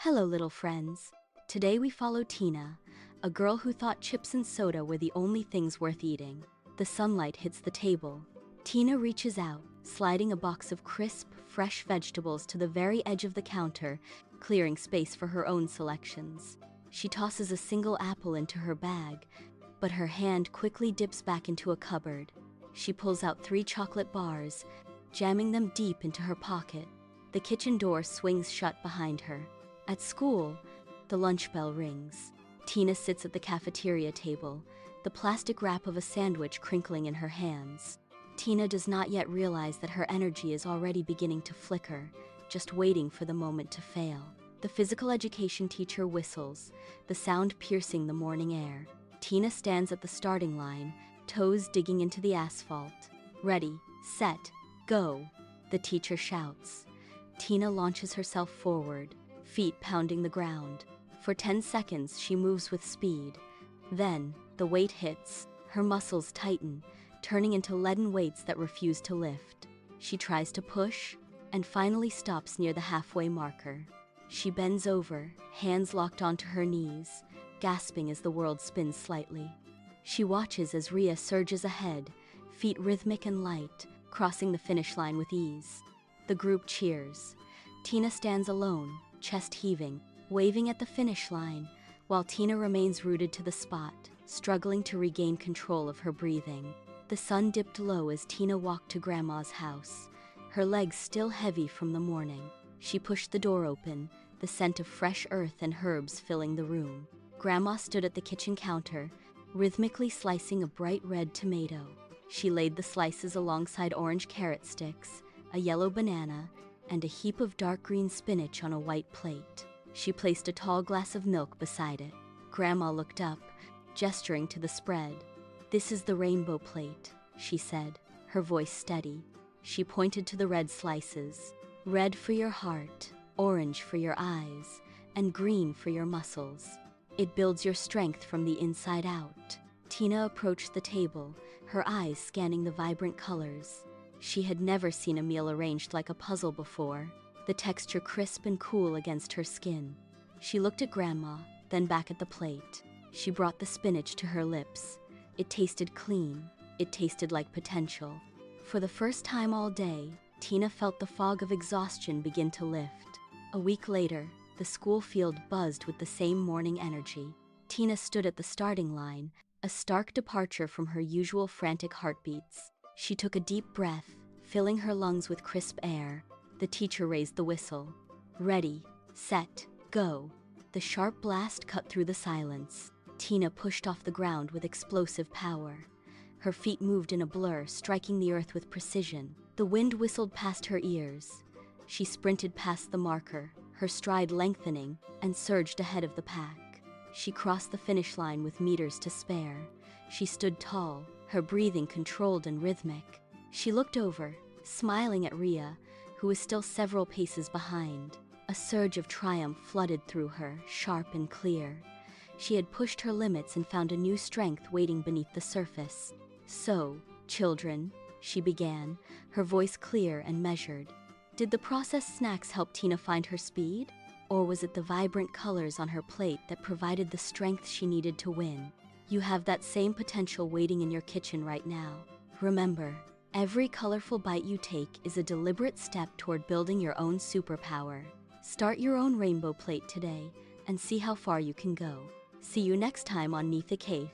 Hello, little friends. Today we follow Tina, a girl who thought chips and soda were the only things worth eating. The sunlight hits the table. Tina reaches out, sliding a box of crisp, fresh vegetables to the very edge of the counter, clearing space for her own selections. She tosses a single apple into her bag, but her hand quickly dips back into a cupboard. She pulls out 3 chocolate bars, jamming them deep into her pocket. The kitchen door swings shut behind her. At school, the lunch bell rings. Tina sits at the cafeteria table, the plastic wrap of a sandwich crinkling in her hands. Tina does not yet realize that her energy is already beginning to flicker, just waiting for the moment to fail. The physical education teacher whistles, the sound piercing the morning air. Tina stands at the starting line, toes digging into the asphalt. Ready, set, go, the teacher shouts. Tina launches herself forward, feet pounding the ground. For 10 seconds, she moves with speed. Then, the weight hits. Her muscles tighten, turning into leaden weights that refuse to lift. She tries to push, and finally stops near the halfway marker. She bends over, hands locked onto her knees, gasping as the world spins slightly. She watches as Riya surges ahead, feet rhythmic and light, crossing the finish line with ease. The group cheers. Tina stands alone, chest heaving, waving at the finish line, while Tina remains rooted to the spot, struggling to regain control of her breathing. The sun dipped low as Tina walked to Grandma's house, her legs still heavy from the morning. She pushed the door open, the scent of fresh earth and herbs filling the room. Grandma stood at the kitchen counter, rhythmically slicing a bright red tomato. She laid the slices alongside orange carrot sticks, a yellow banana, and a heap of dark green spinach on a white plate. She placed a tall glass of milk beside it. Grandma looked up, gesturing to the spread. "This is the rainbow plate," she said, her voice steady. She pointed to the red slices. "Red for your heart, orange for your eyes, and green for your muscles. It builds your strength from the inside out." Tina approached the table, her eyes scanning the vibrant colors. She had never seen a meal arranged like a puzzle before, the texture crisp and cool against her skin. She looked at Grandma, then back at the plate. She brought the spinach to her lips. It tasted clean. It tasted like potential. For the first time all day, Tina felt the fog of exhaustion begin to lift. A week later, the school field buzzed with the same morning energy. Tina stood at the starting line, a stark departure from her usual frantic heartbeats. She took a deep breath, filling her lungs with crisp air. The teacher raised the whistle. "Ready, set, go." The sharp blast cut through the silence. Tina pushed off the ground with explosive power. Her feet moved in a blur, striking the earth with precision. The wind whistled past her ears. She sprinted past the marker, her stride lengthening, and surged ahead of the pack. She crossed the finish line with meters to spare. She stood tall, her breathing controlled and rhythmic. She looked over, smiling at Riya, who was still several paces behind. A surge of triumph flooded through her, sharp and clear. She had pushed her limits and found a new strength waiting beneath the surface. "So, children," she began, her voice clear and measured. Did the processed snacks help Tina find her speed? Or was it the vibrant colors on her plate that provided the strength she needed to win? You have that same potential waiting in your kitchen right now. Remember, every colorful bite you take is a deliberate step toward building your own superpower. Start your own rainbow plate today and see how far you can go. See you next time on NeethiKathe.